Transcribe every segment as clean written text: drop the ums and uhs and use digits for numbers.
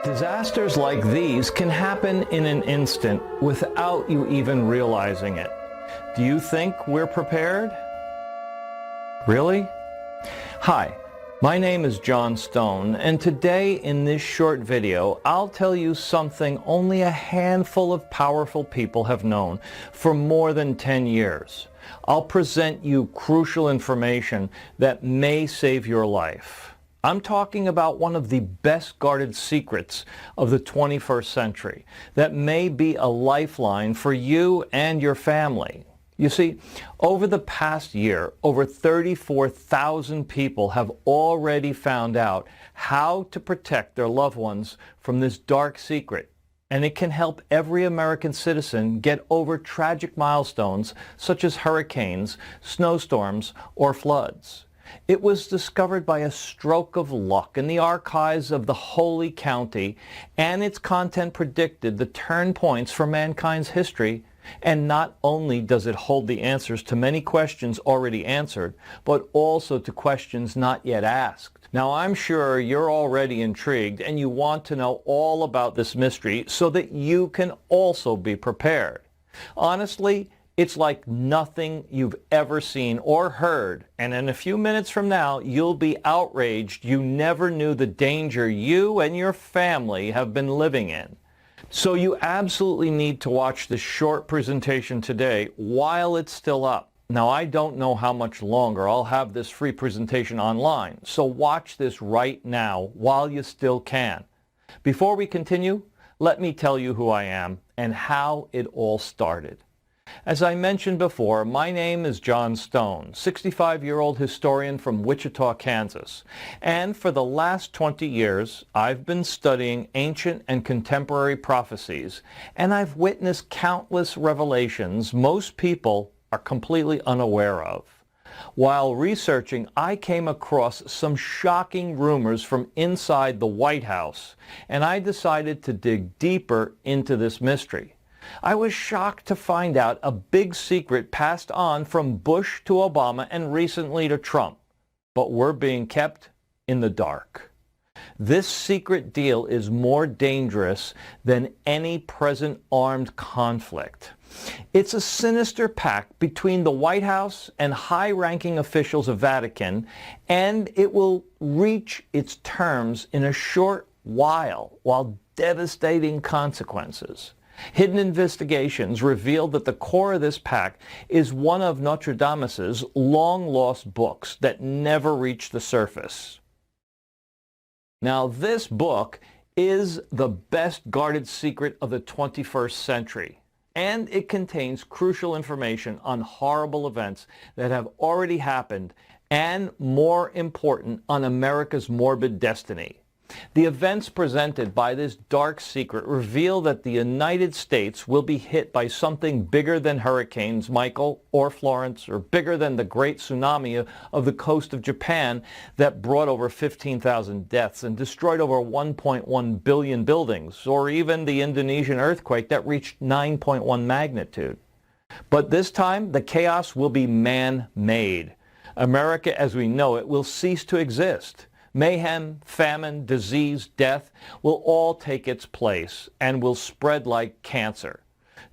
Disasters like these can happen in an instant without you even realizing it. Do you think we're prepared? Really? Hi, my name is John Stone, and today in this short video, I'll tell you something only a handful of powerful people have known for more than 10 years. I'll present you crucial information that may save your life. I'm talking about one of the best guarded secrets of the 21st century that may be a lifeline for you and your family. You see, over the past year, over 34,000 people have already found out how to protect their loved ones from this dark secret. And it can help every American citizen get over tragic milestones such as hurricanes, snowstorms, or floods. It was discovered by a stroke of luck in the archives of the Holy County, and its content predicted the turn points for mankind's history. And not only does it hold the answers to many questions already answered, but also to questions not yet asked. Now, I'm sure you're already intrigued and you want to know all about this mystery so that you can also be prepared. Honestly, it's like nothing you've ever seen or heard, and in a few minutes from now, you'll be outraged you never knew the danger you and your family have been living in. So you absolutely need to watch this short presentation today while it's still up. Now, I don't know how much longer I'll have this free presentation online, so watch this right now while you still can. Before we continue, let me tell you who I am and how it all started. As I mentioned before, my name is John Stone, 65-year-old historian from Wichita, Kansas. And for the last 20 years, I've been studying ancient and contemporary prophecies, and I've witnessed countless revelations most people are completely unaware of. While researching, I came across some shocking rumors from inside the White House, and I decided to dig deeper into this mystery. I was shocked to find out a big secret passed on from Bush to Obama and recently to Trump. But we're being kept in the dark. This secret deal is more dangerous than any present armed conflict. It's a sinister pact between the White House and high-ranking officials of Vatican, and it will reach its terms in a short while devastating consequences. Hidden investigations revealed that the core of this pact is one of Nostradamus's long-lost books that never reached the surface. Now, this book is the best guarded secret of the 21st century, and it contains crucial information on horrible events that have already happened and, more important, on America's morbid destiny. The events presented by this dark secret reveal that the United States will be hit by something bigger than Hurricanes Michael or Florence, or bigger than the great tsunami of the coast of Japan that brought over 15,000 deaths and destroyed over 1.1 billion buildings, or even the Indonesian earthquake that reached 9.1 magnitude. But this time, the chaos will be man-made. America as we know it will cease to exist. Mayhem, famine, disease, death will all take its place and will spread like cancer.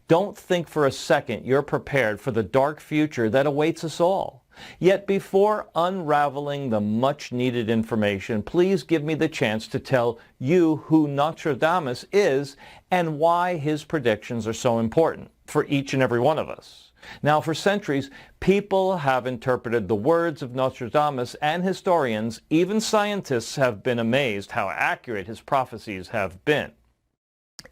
Don't think for a second you're prepared for the dark future that awaits us all. Yet before unraveling the much-needed information, please give me the chance to tell you who Nostradamus is and why his predictions are so important for each and every one of us. Now, for centuries, people have interpreted the words of Nostradamus, and historians, even scientists, have been amazed how accurate his prophecies have been.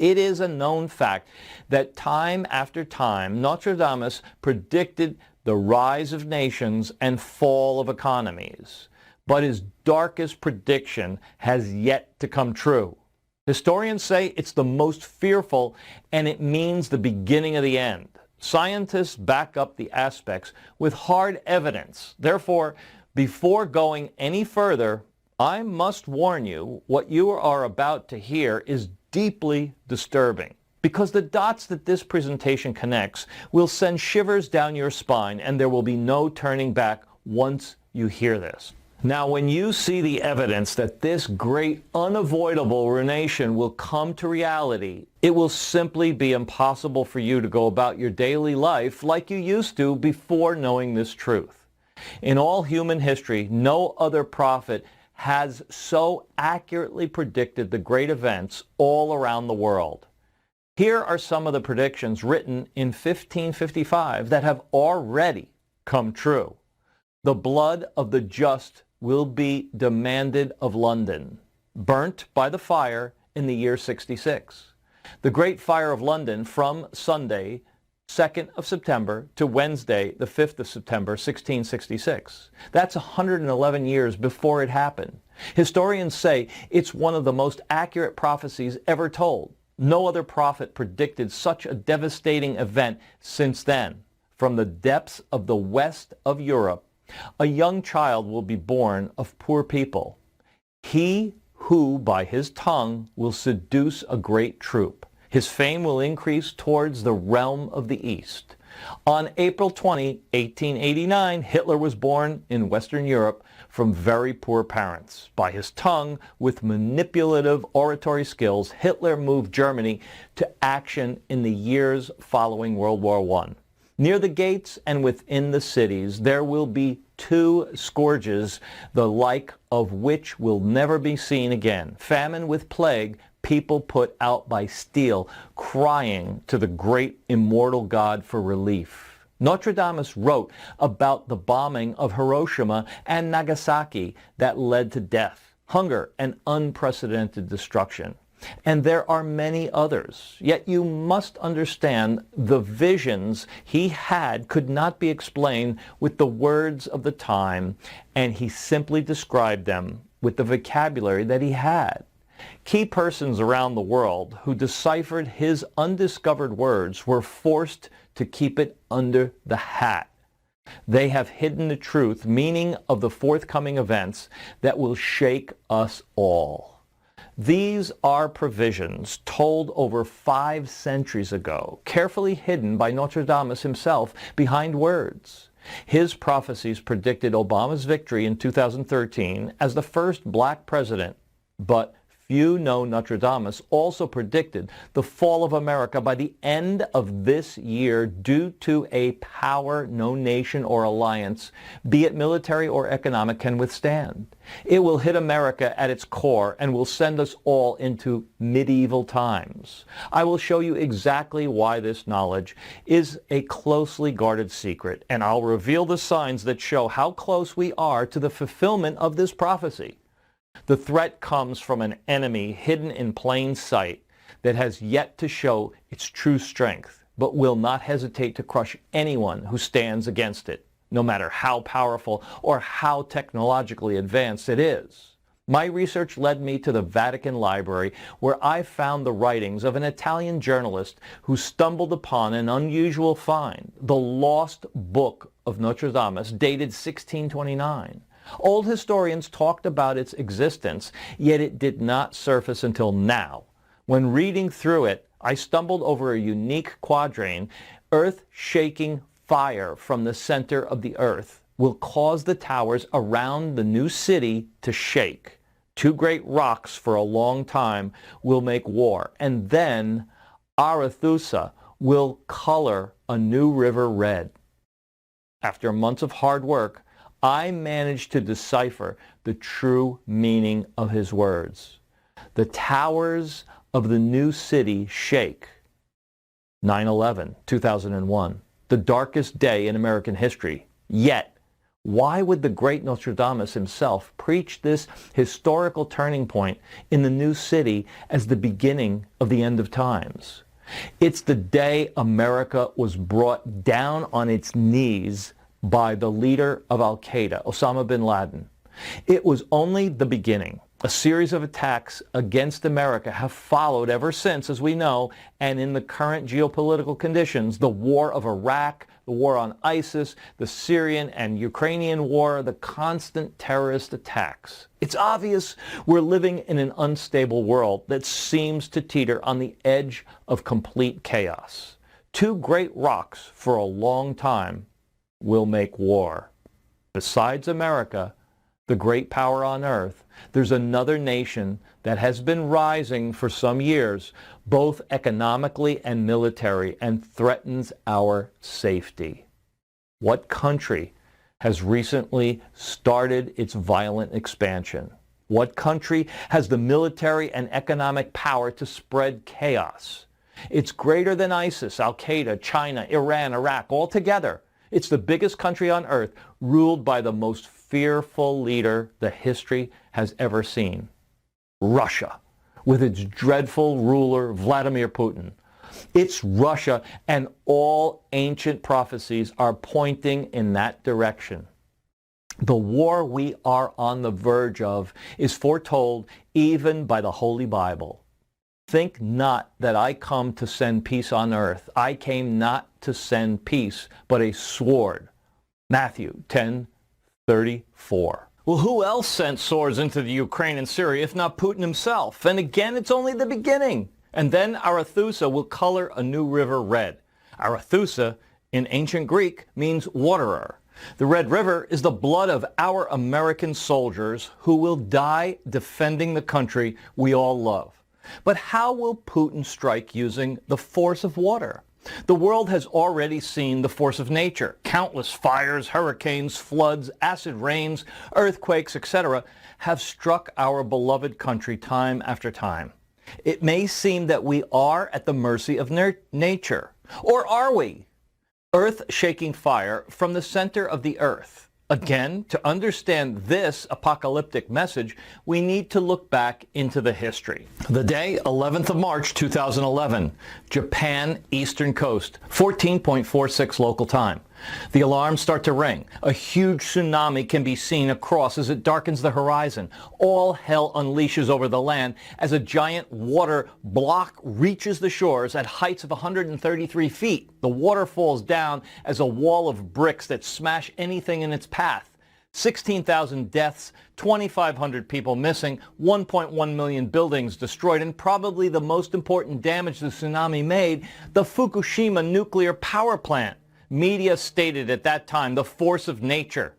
It is a known fact that time after time, Nostradamus predicted the rise of nations and fall of economies. But his darkest prediction has yet to come true. Historians say it's the most fearful, and it means the beginning of the end. Scientists back up the aspects with hard evidence. Therefore, before going any further, I must warn you, what you are about to hear is deeply disturbing, because the dots that this presentation connects will send shivers down your spine, and there will be no turning back once you hear this. Now, when you see the evidence that this great unavoidable ruination will come to reality, it will simply be impossible for you to go about your daily life like you used to before knowing this truth. In all human history, no other prophet has so accurately predicted the great events all around the world. Here are some of the predictions written in 1555 that have already come true. The blood of the just will be demanded of London, burnt by the fire in the year 66. The Great Fire of London from Sunday, 2nd of September, to Wednesday, the 5th of September, 1666. That's 111 years before it happened. Historians say it's one of the most accurate prophecies ever told. No other prophet predicted such a devastating event since then. From the depths of the west of Europe, a young child will be born of poor people. He who by his tongue will seduce a great troop. His fame will increase towards the realm of the East. On April 20, 1889, Hitler was born in Western Europe from very poor parents. By his tongue, with manipulative oratory skills, Hitler moved Germany to action in the years following World War I. Near the gates and within the cities, there will be 2 scourges, the like of which will never be seen again. Famine with plague, people put out by steel, crying to the great immortal God for relief. Nostradamus wrote about the bombing of Hiroshima and Nagasaki that led to death, hunger, and unprecedented destruction. And there are many others. Yet you must understand the visions he had could not be explained with the words of the time, and he simply described them with the vocabulary that he had. Key persons around the world who deciphered his undiscovered words were forced to keep it under the hat. They have hidden the truth, meaning of the forthcoming events that will shake us all. These are provisions told over 5 centuries ago, carefully hidden by Nostradamus himself behind words. His prophecies predicted Obama's victory in 2013 as the first black president, but few know Nostradamus also predicted the fall of America by the end of this year due to a power no nation or alliance, be it military or economic, can withstand. It will hit America at its core and will send us all into medieval times. I will show you exactly why this knowledge is a closely guarded secret, and I'll reveal the signs that show how close we are to the fulfillment of this prophecy. The threat comes from an enemy hidden in plain sight that has yet to show its true strength, but will not hesitate to crush anyone who stands against it, no matter how powerful or how technologically advanced it is. My research led me to the Vatican Library, where I found the writings of an Italian journalist who stumbled upon an unusual find, the Lost Book of Nostradamus, dated 1629. Old historians talked about its existence, yet it did not surface until now. When reading through it, I stumbled over a unique quatrain. Earth-shaking fire from the center of the earth will cause the towers around the new city to shake. 2 great rocks for a long time will make war, and then Arethusa will color a new river red. After months of hard work, I managed to decipher the true meaning of his words. The towers of the new city shake. 9/11, 2001, the darkest day in American history. Yet, why would the great Nostradamus himself preach this historical turning point in the new city as the beginning of the end of times? It's the day America was brought down on its knees by the leader of Al-Qaeda, Osama bin Laden. It was only the beginning. A series of attacks against America have followed ever since, as we know, and in the current geopolitical conditions, the war of Iraq, the war on ISIS, the Syrian and Ukrainian war, the constant terrorist attacks. It's obvious we're living in an unstable world that seems to teeter on the edge of complete chaos. 2 great rocks for a long time will make war. Besides America, the great power on earth, there's another nation that has been rising for some years, both economically and military, and threatens our safety. What country has recently started its violent expansion? What country has the military and economic power to spread chaos? It's greater than ISIS, Al-Qaeda, China, Iran, Iraq, all together. It's the biggest country on earth, ruled by the most fearful leader the history has ever seen. Russia, with its dreadful ruler, Vladimir Putin. It's Russia, and all ancient prophecies are pointing in that direction. The war we are on the verge of is foretold even by the Holy Bible. Think not that I come to send peace on earth. I came not to send peace, but a sword. Matthew 10:34. Well, who else sent swords into the Ukraine and Syria if not Putin himself? And again, it's only the beginning. And then Arethusa will color a new river red. Arethusa, in ancient Greek, means waterer. The Red River is the blood of our American soldiers who will die defending the country we all love. But how will Putin strike using the force of water? The world has already seen the force of nature. Countless fires, hurricanes, floods, acid rains, earthquakes, etc. have struck our beloved country time after time. It may seem that we are at the mercy of nature. Or are we? Earth-shaking fire from the center of the earth. Again, to understand this apocalyptic message, we need to look back into the history. The day, 11th of March, 2011, Japan, eastern coast, 14.46 local time. The alarms start to ring. A huge tsunami can be seen across as it darkens the horizon. All hell unleashes over the land as a giant water block reaches the shores at heights of 133 feet. The water falls down as a wall of bricks that smash anything in its path. 16,000 deaths, 2,500 people missing, 1.1 million buildings destroyed, and probably the most important damage the tsunami made, the Fukushima nuclear power plant. Media stated at that time the force of nature.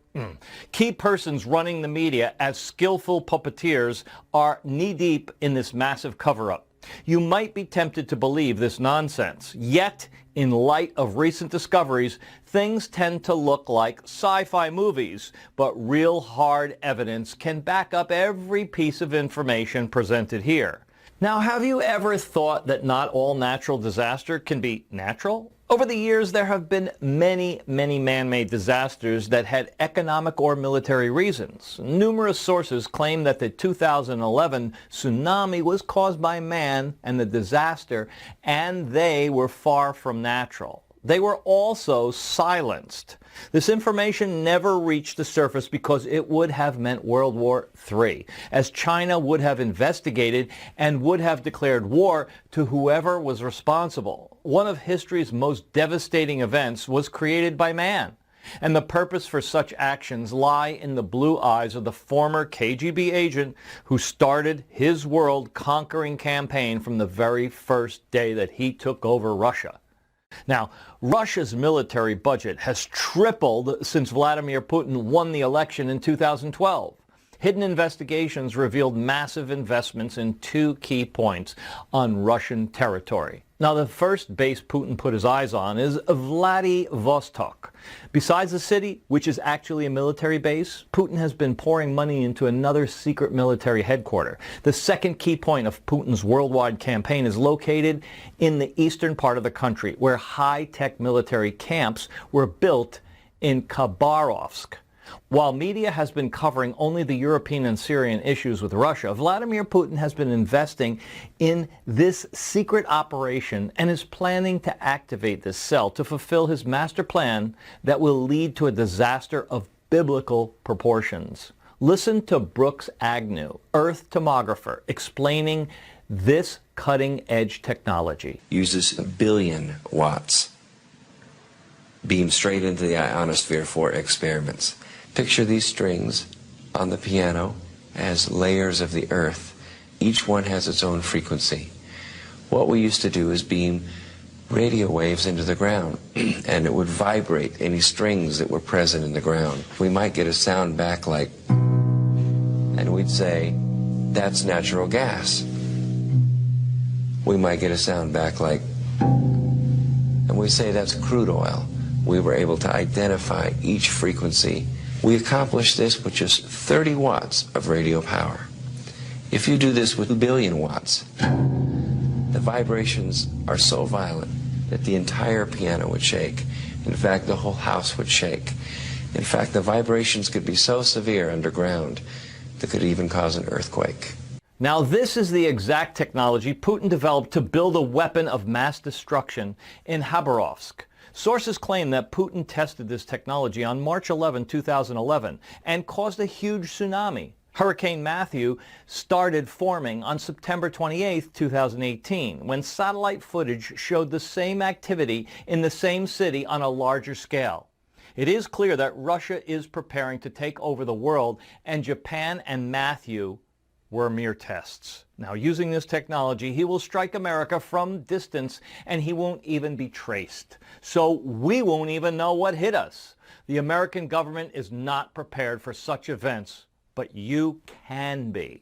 Key persons running the media as skillful puppeteers are knee-deep in this massive cover-up. You might be tempted to believe this nonsense. Yet, in light of recent discoveries, things tend to look like sci-fi movies, but real hard evidence can back up every piece of information presented here. Now, have you ever thought that not all natural disaster can be natural? Over the years, there have been many man-made disasters that had economic or military reasons. Numerous sources claim that the 2011 tsunami was caused by man and the disaster, and they were far from natural. They were also silenced. This information never reached the surface because it would have meant World War III, as China would have investigated and would have declared war to whoever was responsible. One of history's most devastating events was created by man, and the purpose for such actions lie in the blue eyes of the former KGB agent who started his world-conquering campaign from the very first day that he took over Russia. Now, Russia's military budget has tripled since Vladimir Putin won the election in 2012. Hidden investigations revealed massive investments in two key points on Russian territory. Now, the first base Putin put his eyes on is Vladivostok. Besides the city, which is actually a military base, Putin has been pouring money into another secret military headquarters. The second key point of Putin's worldwide campaign is located in the eastern part of the country, where high-tech military camps were built in Khabarovsk. While media has been covering only the European and Syrian issues with Russia, Vladimir Putin has been investing in this secret operation and is planning to activate this cell to fulfill his master plan that will lead to a disaster of biblical proportions. Listen to Brooks Agnew, Earth tomographer, explaining this cutting-edge technology. Uses 1 billion watts beamed straight into the ionosphere for experiments. Picture these strings on the piano as layers of the earth. Each one has its own frequency. What we used to do is beam radio waves into the ground, and it would vibrate any strings that were present in the ground. We might get a sound back like we'd say, that's natural gas. We might get a sound back like, and we say that's crude oil. We were able to identify each frequency. We accomplished this with just 30 watts of radio power. If you do this with 1 billion watts, the vibrations are so violent that the entire piano would shake. In fact, the whole house would shake. In fact, the vibrations could be so severe underground that could even cause an earthquake. Now, this is the exact technology Putin developed to build a weapon of mass destruction in Khabarovsk. Sources claim that Putin tested this technology on March 11, 2011, and caused a huge tsunami. Hurricane Matthew started forming on September 28, 2018, when satellite footage showed the same activity in the same city on a larger scale. It is clear that Russia is preparing to take over the world, and Japan and Matthew were mere tests. Now, using this technology, he will strike America from distance, and he won't even be traced. So we won't even know what hit us. The American government is not prepared for such events, but you can be.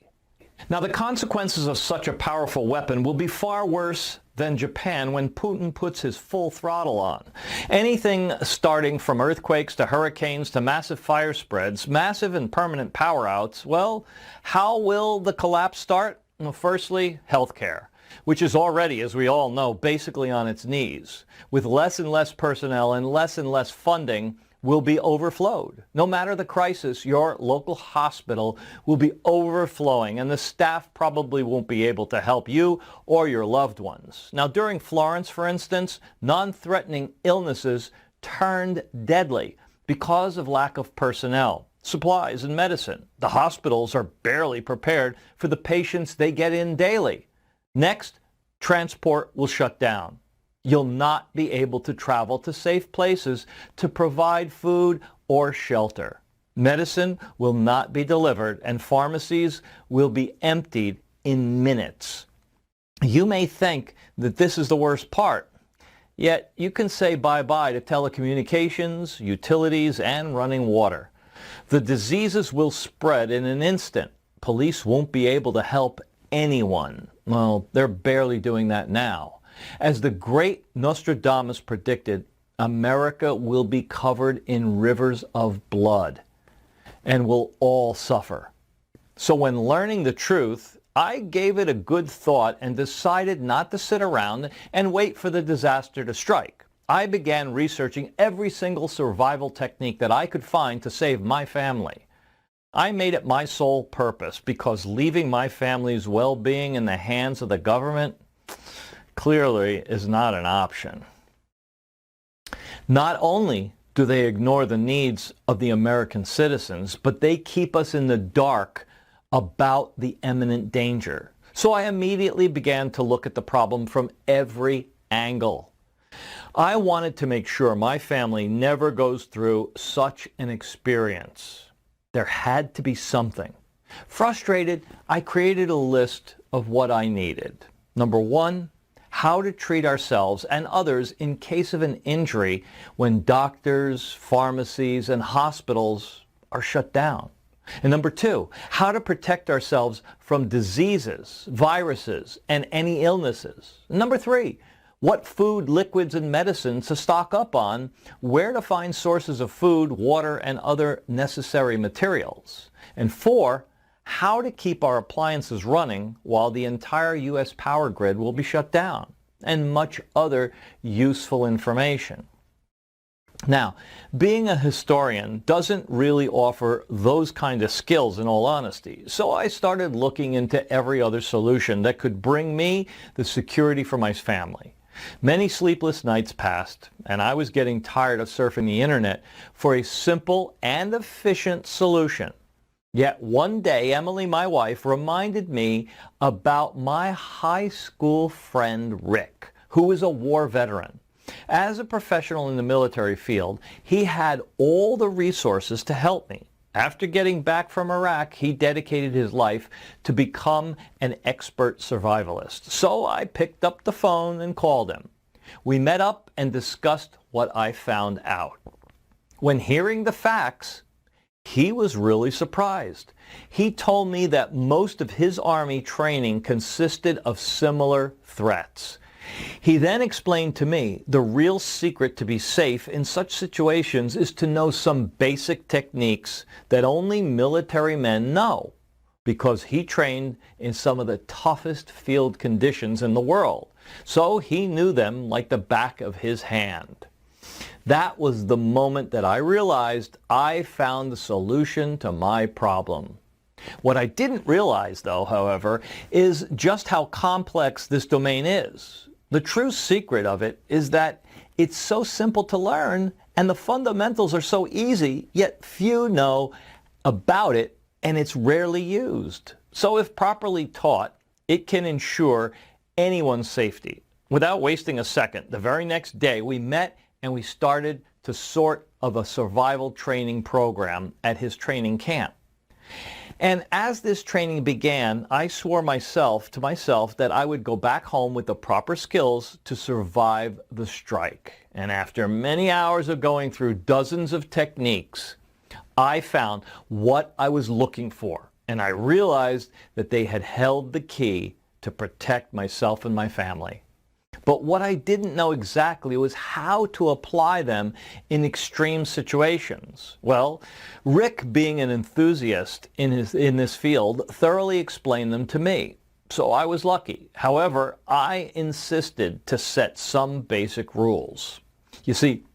Now, the consequences of such a powerful weapon will be far worse than Japan when Putin puts his full throttle on. Anything starting from earthquakes to hurricanes to massive fire spreads, massive and permanent power outs, well, how will the collapse start? Well, firstly, healthcare, which is already, as we all know, basically on its knees. With less and less personnel and less funding, will be overflowed. No matter the crisis, your local hospital will be overflowing, and the staff probably won't be able to help you or your loved ones. Now, during Florence, for instance, non-threatening illnesses turned deadly because of lack of personnel, supplies, and medicine. The hospitals are barely prepared for the patients they get in daily. Next, transport will shut down. You'll not be able to travel to safe places to provide food or shelter. Medicine will not be delivered, and pharmacies will be emptied in minutes. You may think that this is the worst part, yet you can say bye-bye to telecommunications, utilities, and running water. The diseases will spread in an instant. Police won't be able to help anyone. Well, they're barely doing that now. As the great Nostradamus predicted, America will be covered in rivers of blood and will all suffer. So when learning the truth, I gave it a good thought and decided not to sit around and wait for the disaster to strike. I began researching every single survival technique that I could find to save my family. I made it my sole purpose because leaving my family's well-being in the hands of the government clearly is not an option. Not only do they ignore the needs of the American citizens, but they keep us in the dark about the imminent danger. So I immediately began to look at the problem from every angle. I wanted to make sure my family never goes through such an experience. There had to be something. Frustrated, I created a list of what I needed. Number one, how to treat ourselves and others in case of an injury when doctors, pharmacies, and hospitals are shut down. And number two, how to protect ourselves from diseases, viruses, and any illnesses. Number three, what food, liquids, and medicine to stock up on, where to find sources of food, water, and other necessary materials. And four, how to keep our appliances running while the entire U.S. power grid will be shut down, and much other useful information. Now, being a historian doesn't really offer those kind of skills in all honesty, so I started looking into every other solution that could bring me the security for my family. Many sleepless nights passed, and I was getting tired of surfing the internet for a simple and efficient solution. Yet one day, Emily, my wife, reminded me about my high school friend Rick, who is a war veteran. As a professional in the military field, he had all the resources to help me. After getting back from Iraq, he dedicated his life to become an expert survivalist. So I picked up the phone and called him. We met up and discussed what I found out. When hearing the facts, He was really surprised. He told me that most of his Army training consisted of similar threats. He then explained to me the real secret to be safe in such situations is to know some basic techniques that only military men know, because he trained in some of the toughest field conditions in the world. So he knew them like the back of his hand. That was the moment that I realized I found the solution to my problem. What I didn't realize, though, however, is just how complex this domain is. The true secret of it is that it's so simple to learn and the fundamentals are so easy, yet few know about it and it's rarely used. So if properly taught, it can ensure anyone's safety. Without wasting a second, the very next day we met and we started to sort of a survival training program at his training camp. And as this training began, I swore to myself that I would go back home with the proper skills to survive the strike. And after many hours of going through dozens of techniques, I found what I was looking for. And I realized that they had held the key to protect myself and my family. But what I didn't know exactly was how to apply them in extreme situations. Well, Rick, being an enthusiast in this field, thoroughly explained them to me. So I was lucky. However, I insisted to set some basic rules. You see,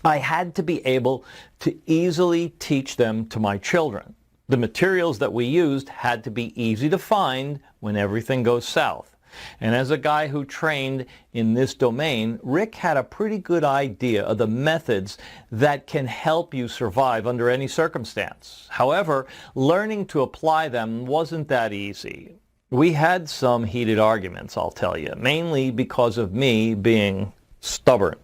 I had to be able to easily teach them to my children. The materials that we used had to be easy to find when everything goes south. And as a guy who trained in this domain, Rick had a pretty good idea of the methods that can help you survive under any circumstance. However, learning to apply them wasn't that easy. We had some heated arguments, I'll tell you, mainly because of me being stubborn.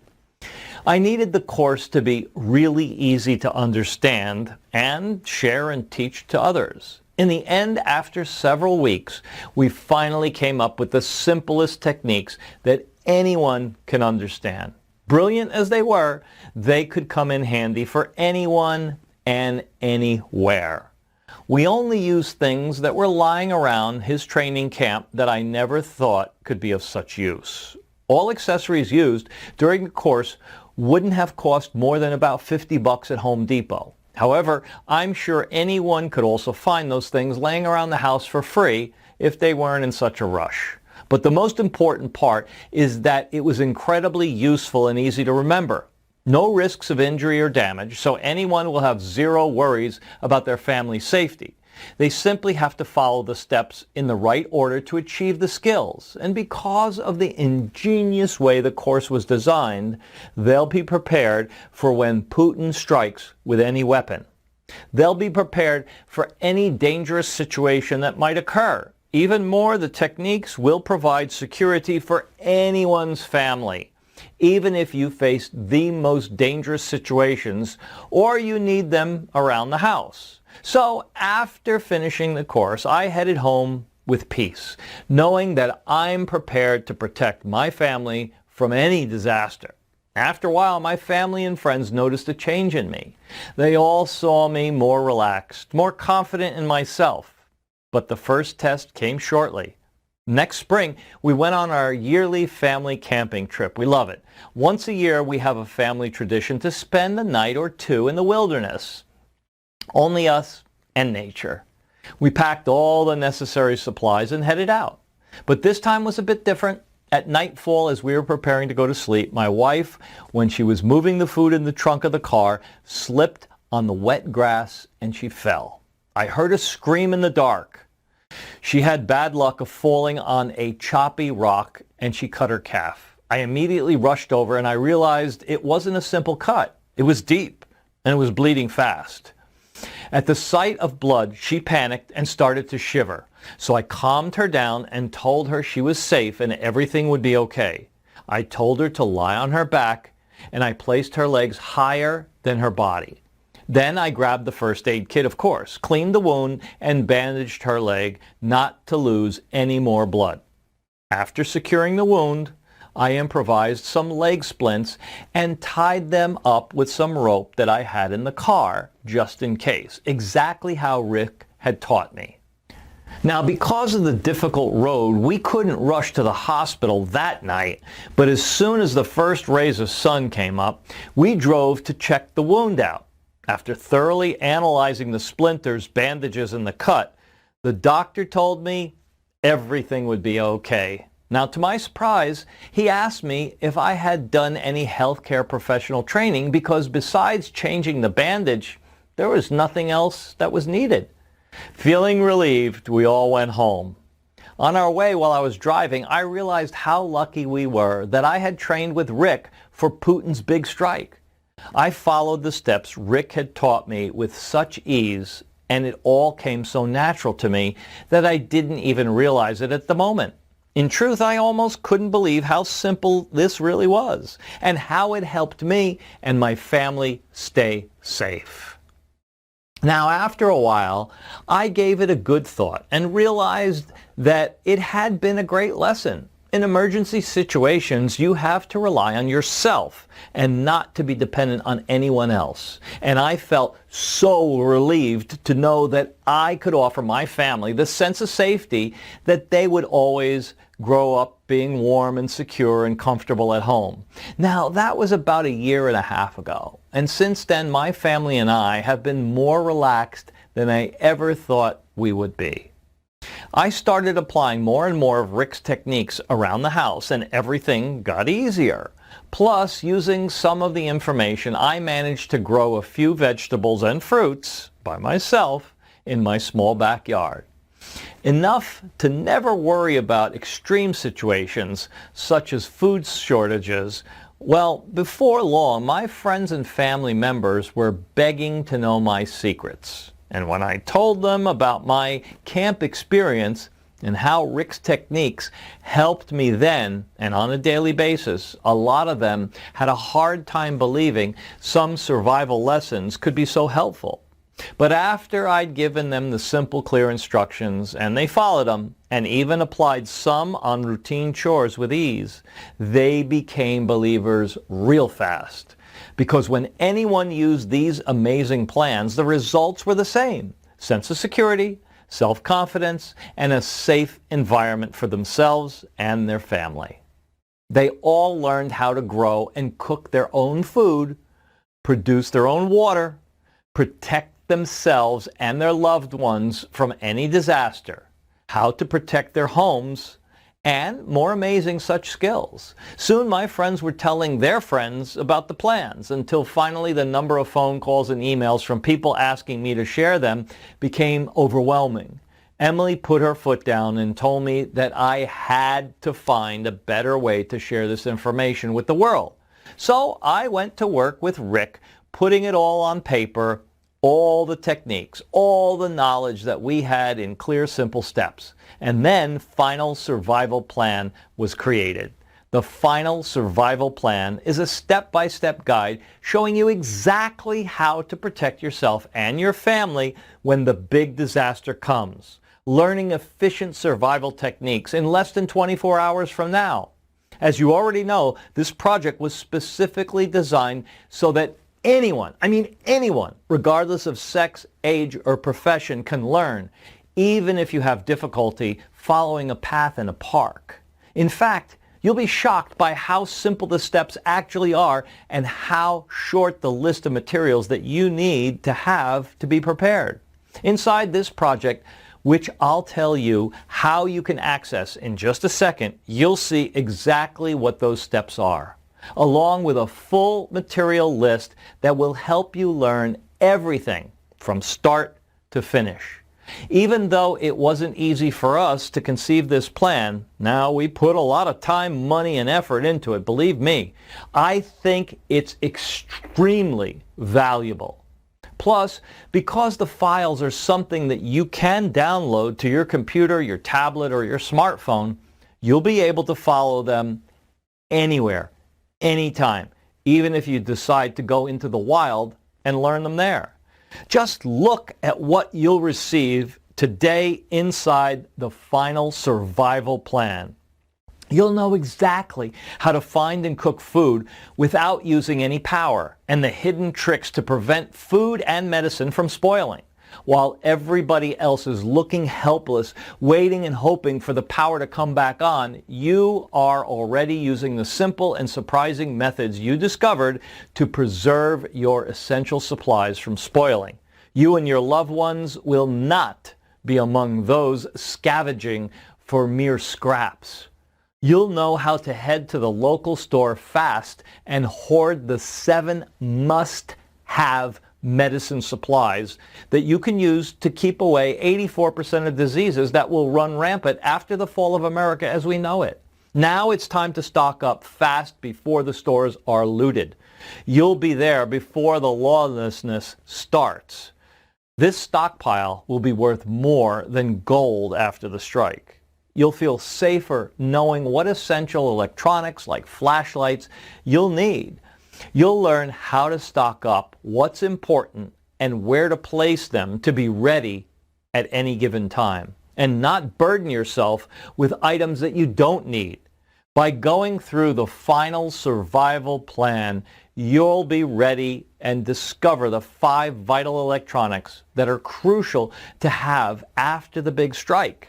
I needed the course to be really easy to understand and share and teach to others. In the end, after several weeks, we finally came up with the simplest techniques that anyone can understand. Brilliant as they were, they could come in handy for anyone and anywhere. We only used things that were lying around his training camp that I never thought could be of such use. All accessories used during the course wouldn't have cost more than about $50 at Home Depot. However, I'm sure anyone could also find those things laying around the house for free if they weren't in such a rush. But the most important part is that it was incredibly useful and easy to remember. No risks of injury or damage, so anyone will have zero worries about their family's safety. They simply have to follow the steps in the right order to achieve the skills. And because of the ingenious way the course was designed, they'll be prepared for when Putin strikes with any weapon. They'll be prepared for any dangerous situation that might occur. Even more, the techniques will provide security for anyone's family, even if you face the most dangerous situations or you need them around the house. So after finishing the course, I headed home with peace, knowing that I'm prepared to protect my family from any disaster. After a while, my family and friends noticed a change in me. They all saw me more relaxed, more confident in myself. But the first test came shortly. Next spring, we went on our yearly family camping trip. We love it. Once a year, we have a family tradition to spend a night or two in the wilderness. Only us and nature. We packed all the necessary supplies and headed out. But this time was a bit different. At nightfall, as we were preparing to go to sleep, my wife, when she was moving the food in the trunk of the car, slipped on the wet grass and she fell. I heard a scream in the dark. She had bad luck of falling on a choppy rock and she cut her calf. I immediately rushed over and I realized it wasn't a simple cut. It was deep and it was bleeding fast. At the sight of blood, she panicked and started to shiver. So I calmed her down and told her she was safe and everything would be okay. I told her to lie on her back and I placed her legs higher than her body. Then I grabbed the first aid kit, of course, cleaned the wound and bandaged her leg not to lose any more blood. After securing the wound, I improvised some leg splints and tied them up with some rope that I had in the car, just in case, exactly how Rick had taught me. Now, because of the difficult road, we couldn't rush to the hospital that night, but as soon as the first rays of sun came up, we drove to check the wound out. After thoroughly analyzing the splinters, bandages, and the cut, the doctor told me everything would be okay. Now, to my surprise, he asked me if I had done any healthcare professional training because besides changing the bandage, there was nothing else that was needed. Feeling relieved, we all went home. On our way while I was driving, I realized how lucky we were that I had trained with Rick for Putin's big strike. I followed the steps Rick had taught me with such ease, and it all came so natural to me that I didn't even realize it at the moment. In truth, I almost couldn't believe how simple this really was, and how it helped me and my family stay safe. Now, after a while, I gave it a good thought and realized that it had been a great lesson. In emergency situations, you have to rely on yourself and not to be dependent on anyone else. And I felt so relieved to know that I could offer my family the sense of safety that they would always grow up being warm and secure and comfortable at home. Now, that was about 1.5 years ago. And since then, my family and I have been more relaxed than I ever thought we would be. I started applying more and more of Rick's techniques around the house, and everything got easier. Plus, using some of the information, I managed to grow a few vegetables and fruits by myself in my small backyard. Enough to never worry about extreme situations such as food shortages. Well, before long, my friends and family members were begging to know my secrets. And when I told them about my camp experience and how Rick's techniques helped me then and on a daily basis, a lot of them had a hard time believing some survival lessons could be so helpful. But after I'd given them the simple, clear instructions, and they followed them, and even applied some on routine chores with ease, they became believers real fast. Because when anyone used these amazing plans, the results were the same. Sense of security, self-confidence, and a safe environment for themselves and their family. They all learned how to grow and cook their own food, produce their own water, protect themselves and their loved ones from any disaster, how to protect their homes, and more amazing such skills. Soon my friends were telling their friends about the plans until finally the number of phone calls and emails from people asking me to share them became overwhelming. Emily put her foot down and told me that I had to find a better way to share this information with the world. So I went to work with Rick, putting it all on paper, all the techniques, all the knowledge that we had in clear, simple steps. And then Final Survival Plan was created. The Final Survival Plan is a step-by-step guide showing you exactly how to protect yourself and your family when the big disaster comes. Learning efficient survival techniques in less than 24 hours from now. As you already know, this project was specifically designed so that anyone, regardless of sex, age, or profession, can learn, even if you have difficulty following a path in a park. In fact, you'll be shocked by how simple the steps actually are and how short the list of materials that you need to have to be prepared. Inside this project, which I'll tell you how you can access in just a second, you'll see exactly what those steps are, along with a full material list that will help you learn everything from start to finish. Even though it wasn't easy for us to conceive this plan, now we put a lot of time, money, and effort into it, believe me. I think it's extremely valuable. Plus, because the files are something that you can download to your computer, your tablet, or your smartphone, you'll be able to follow them anywhere, anytime, even if you decide to go into the wild and learn them there. Just look at what you'll receive today inside the Final Survival Plan. You'll know exactly how to find and cook food without using any power, and the hidden tricks to prevent food and medicine from spoiling. While everybody else is looking helpless, waiting and hoping for the power to come back on, you are already using the simple and surprising methods you discovered to preserve your essential supplies from spoiling. You and your loved ones will not be among those scavenging for mere scraps. You'll know how to head to the local store fast and hoard the 7 must-have medicine supplies that you can use to keep away 84% of diseases that will run rampant after the fall of America as we know it. Now it's time to stock up fast before the stores are looted. You'll be there before the lawlessness starts. This stockpile will be worth more than gold after the strike. You'll feel safer knowing what essential electronics like flashlights you'll need. You'll learn how to stock up, what's important, and where to place them to be ready at any given time, and not burden yourself with items that you don't need. By going through the final survival plan, you'll be ready and discover the 5 vital electronics that are crucial to have after the big strike,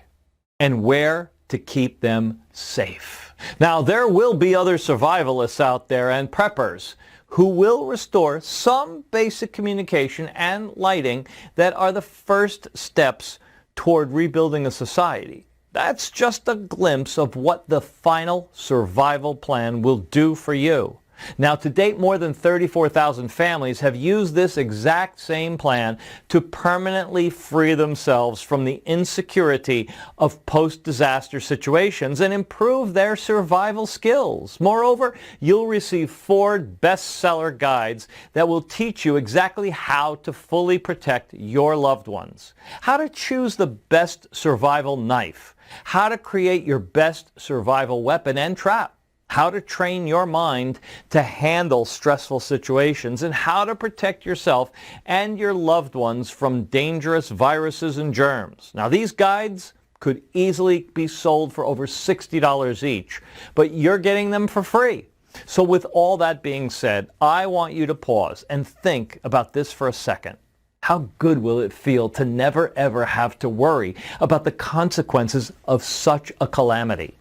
and where to keep them safe. Now, there will be other survivalists out there and preppers who will restore some basic communication and lighting that are the first steps toward rebuilding a society. That's just a glimpse of what the final survival plan will do for you. Now, to date, more than 34,000 families have used this exact same plan to permanently free themselves from the insecurity of post-disaster situations and improve their survival skills. Moreover, you'll receive 4 bestseller guides that will teach you exactly how to fully protect your loved ones, how to choose the best survival knife, how to create your best survival weapon and trap, how to train your mind to handle stressful situations, and how to protect yourself and your loved ones from dangerous viruses and germs. Now, these guides could easily be sold for over $60 each, but you're getting them for free. So with all that being said, I want you to pause and think about this for a second. How good will it feel to never ever have to worry about the consequences of such a calamity?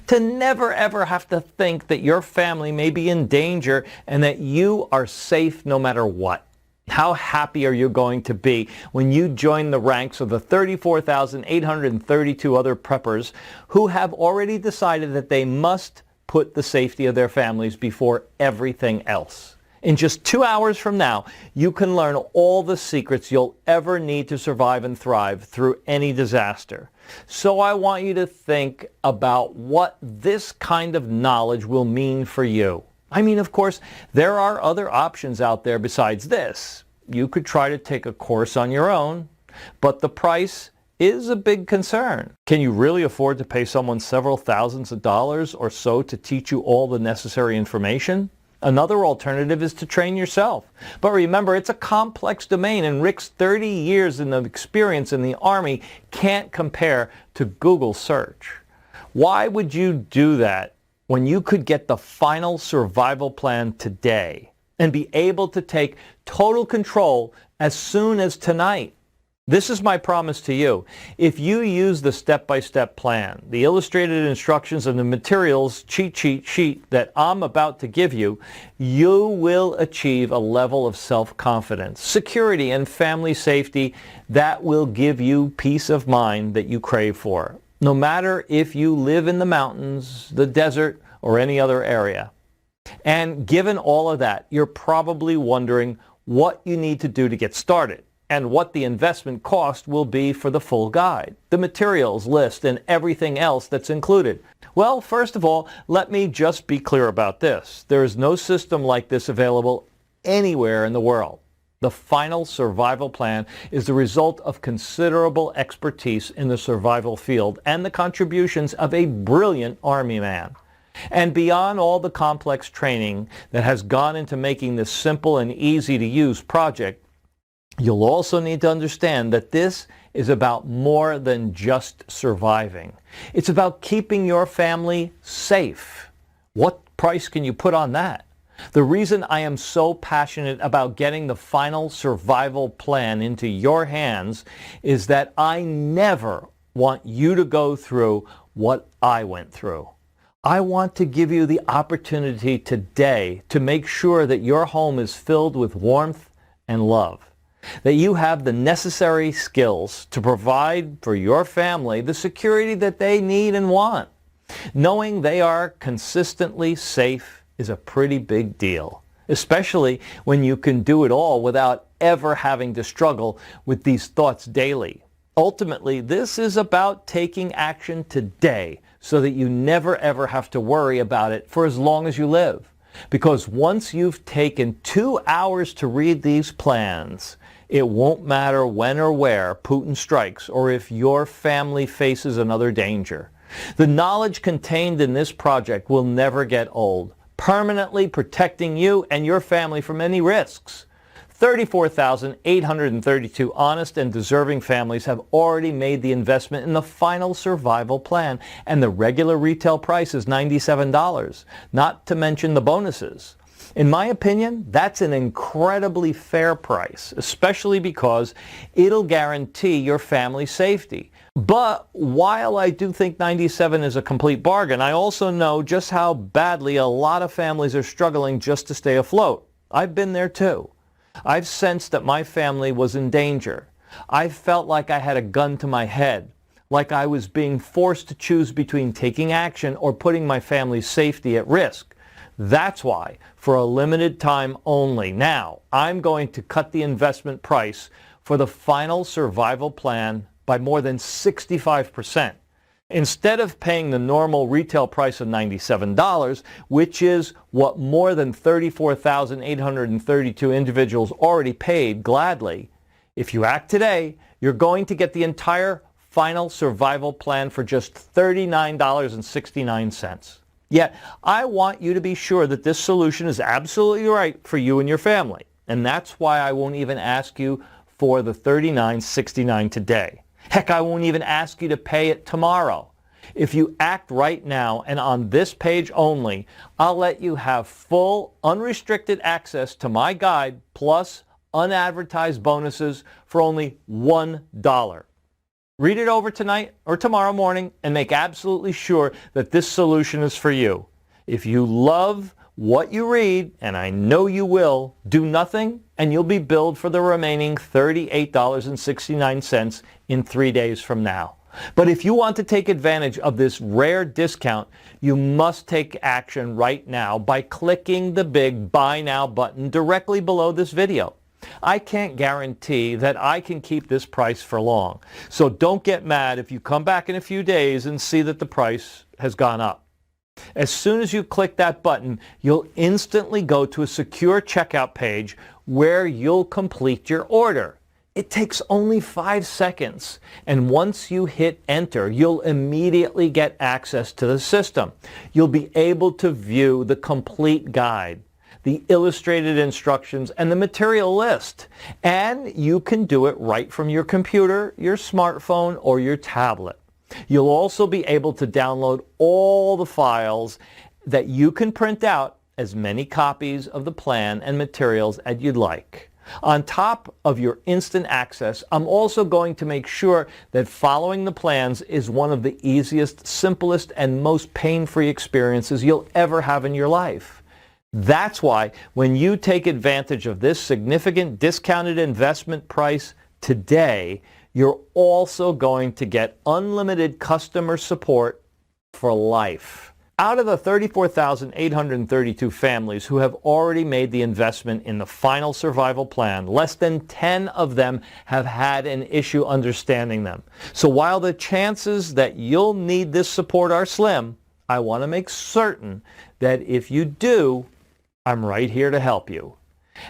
To never ever have to think that your family may be in danger and that you are safe no matter what. How happy are you going to be when you join the ranks of the 34,832 other preppers who have already decided that they must put the safety of their families before everything else? In just 2 hours from now, you can learn all the secrets you'll ever need to survive and thrive through any disaster. So I want you to think about what this kind of knowledge will mean for you. I mean, of course, there are other options out there besides this. You could try to take a course on your own, but the price is a big concern. Can you really afford to pay someone several thousands of dollars or so to teach you all the necessary information? Another alternative is to train yourself. But remember, it's a complex domain, and Rick's 30 years of experience in the Army can't compare to Google search. Why would you do that when you could get the final survival plan today and be able to take total control as soon as tonight? This is my promise to you. If you use the step-by-step plan, the illustrated instructions and the materials cheat sheet that I'm about to give you, you will achieve a level of self-confidence, security, and family safety that will give you peace of mind that you crave for, no matter if you live in the mountains, the desert, or any other area. And given all of that, you're probably wondering what you need to do to get started, and what the investment cost will be for the full guide, the materials list, and everything else that's included. Well, first of all, let me just be clear about this. There is no system like this available anywhere in the world. The final survival plan is the result of considerable expertise in the survival field and the contributions of a brilliant Army man. And beyond all the complex training that has gone into making this simple and easy to use project, you'll also need to understand that this is about more than just surviving. It's about keeping your family safe. What price can you put on that? The reason I am so passionate about getting the final survival plan into your hands is that I never want you to go through what I went through. I want to give you the opportunity today to make sure that your home is filled with warmth and love, that you have the necessary skills to provide for your family the security that they need and want. Knowing they are consistently safe is a pretty big deal, especially when you can do it all without ever having to struggle with these thoughts daily. Ultimately, this is about taking action today so that you never ever have to worry about it for as long as you live. Because once you've taken 2 hours to read these plans, it won't matter when or where Putin strikes or if your family faces another danger. The knowledge contained in this project will never get old, permanently protecting you and your family from any risks. 34,832 honest and deserving families have already made the investment in the final survival plan, and the regular retail price is $97, not to mention the bonuses. In my opinion, that's an incredibly fair price, especially because it'll guarantee your family's safety. But while I do think $97 is a complete bargain, I also know just how badly a lot of families are struggling just to stay afloat. I've been there too. I've sensed that my family was in danger. I felt like I had a gun to my head, like I was being forced to choose between taking action or putting my family's safety at risk. That's why, for a limited time only, now I'm going to cut the investment price for the final survival plan by more than 65%. Instead of paying the normal retail price of $97, which is what more than 34,832 individuals already paid gladly, if you act today, you're going to get the entire final survival plan for just $39.69. Yet, I want you to be sure that this solution is absolutely right for you and your family. And that's why I won't even ask you for the $39.69 today. Heck, I won't even ask you to pay it tomorrow. If you act right now and on this page only, I'll let you have full, unrestricted access to my guide plus unadvertised bonuses for only $1. Read it over tonight or tomorrow morning and make absolutely sure that this solution is for you. If you love what you read, and I know you will, do nothing and you'll be billed for the remaining $38.69 in 3 days from now. But if you want to take advantage of this rare discount, you must take action right now by clicking the big Buy Now button directly below this video. I can't guarantee that I can keep this price for long, so don't get mad if you come back in a few days and see that the price has gone up. As soon as you click that button, you'll instantly go to a secure checkout page where you'll complete your order. It takes only 5 seconds, and once you hit enter, you'll immediately get access to the system. You'll be able to view the complete guide, the illustrated instructions, and the material list. And you can do it right from your computer, your smartphone, or your tablet. You'll also be able to download all the files that you can print out, as many copies of the plan and materials as you'd like. On top of your instant access, I'm also going to make sure that following the plans is one of the easiest, simplest, and most pain-free experiences you'll ever have in your life. That's why when you take advantage of this significant discounted investment price today, you're also going to get unlimited customer support for life. Out of the 34,832 families who have already made the investment in the final survival plan, less than 10 of them have had an issue understanding them. So while the chances that you'll need this support are slim, I want to make certain that if you do, I'm right here to help you.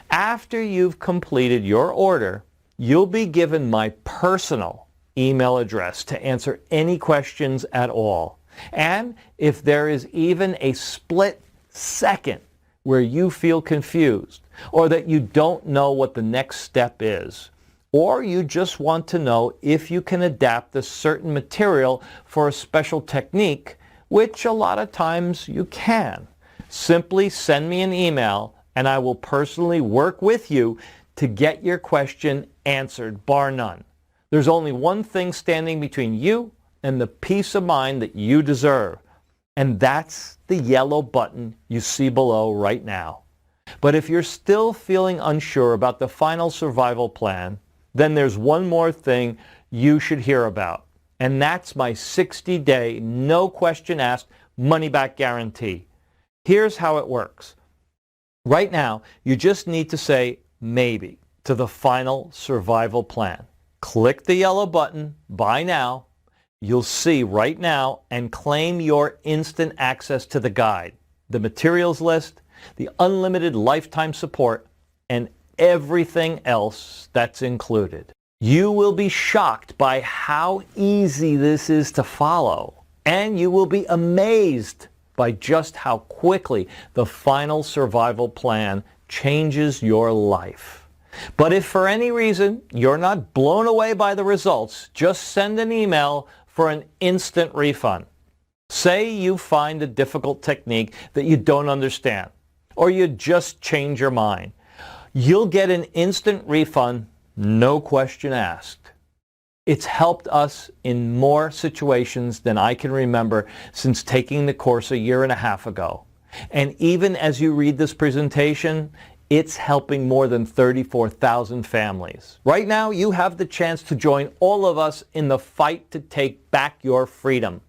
After you've completed your order, you'll be given my personal email address to answer any questions at all. And if there is even a split second where you feel confused or that you don't know what the next step is, or you just want to know if you can adapt a certain material for a special technique, which a lot of times you can, simply send me an email and I will personally work with you to get your question answered, bar none. There's only one thing standing between you and the peace of mind that you deserve, and that's the yellow button you see below right now. But if you're still feeling unsure about the final survival plan, then there's one more thing you should hear about, and that's my 60-day, no question asked, money-back guarantee. Here's how it works. Right now, you just need to say maybe to the final survival plan. Click the yellow button, buy now. You'll see right now and claim your instant access to the guide, the materials list, the unlimited lifetime support, and everything else that's included. You will be shocked by how easy this is to follow, and you will be amazed by just how quickly the final survival plan changes your life. But if for any reason you're not blown away by the results, just send an email for an instant refund. Say you find a difficult technique that you don't understand, or you just change your mind. You'll get an instant refund, no question asked. It's helped us in more situations than I can remember since taking the course 1.5 years ago. And even as you read this presentation, it's helping more than 34,000 families. Right now, you have the chance to join all of us in the fight to take back your freedom.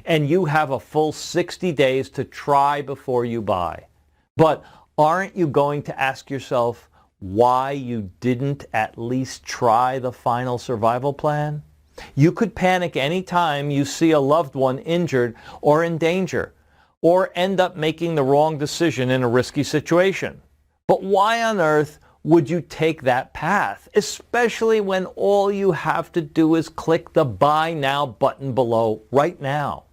And you have a full 60 days to try before you buy. But aren't you going to ask yourself why you didn't at least try the final survival plan? You could panic any time you see a loved one injured or in danger, or end up making the wrong decision in a risky situation. But why on earth would you take that path, especially when all you have to do is click the Buy Now button below right now?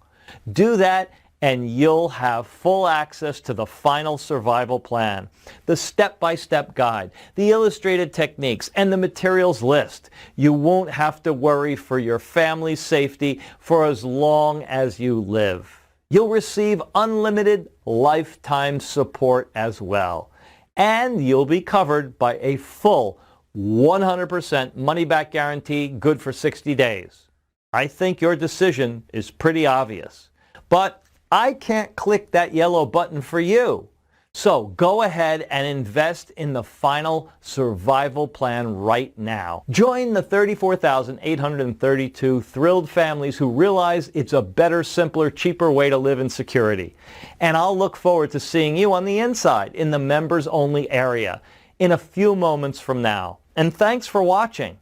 Do that and you'll have full access to the final survival plan, the step-by-step guide, the illustrated techniques, and the materials list. You won't have to worry for your family's safety for as long as you live. You'll receive unlimited lifetime support as well. And you'll be covered by a full 100% money-back guarantee, good for 60 days. I think your decision is pretty obvious. But I can't click that yellow button for you. So go ahead and invest in the final survival plan right now. Join the 34,832 thrilled families who realize it's a better, simpler, cheaper way to live in security. And I'll look forward to seeing you on the inside in the members only area in a few moments from now. And thanks for watching.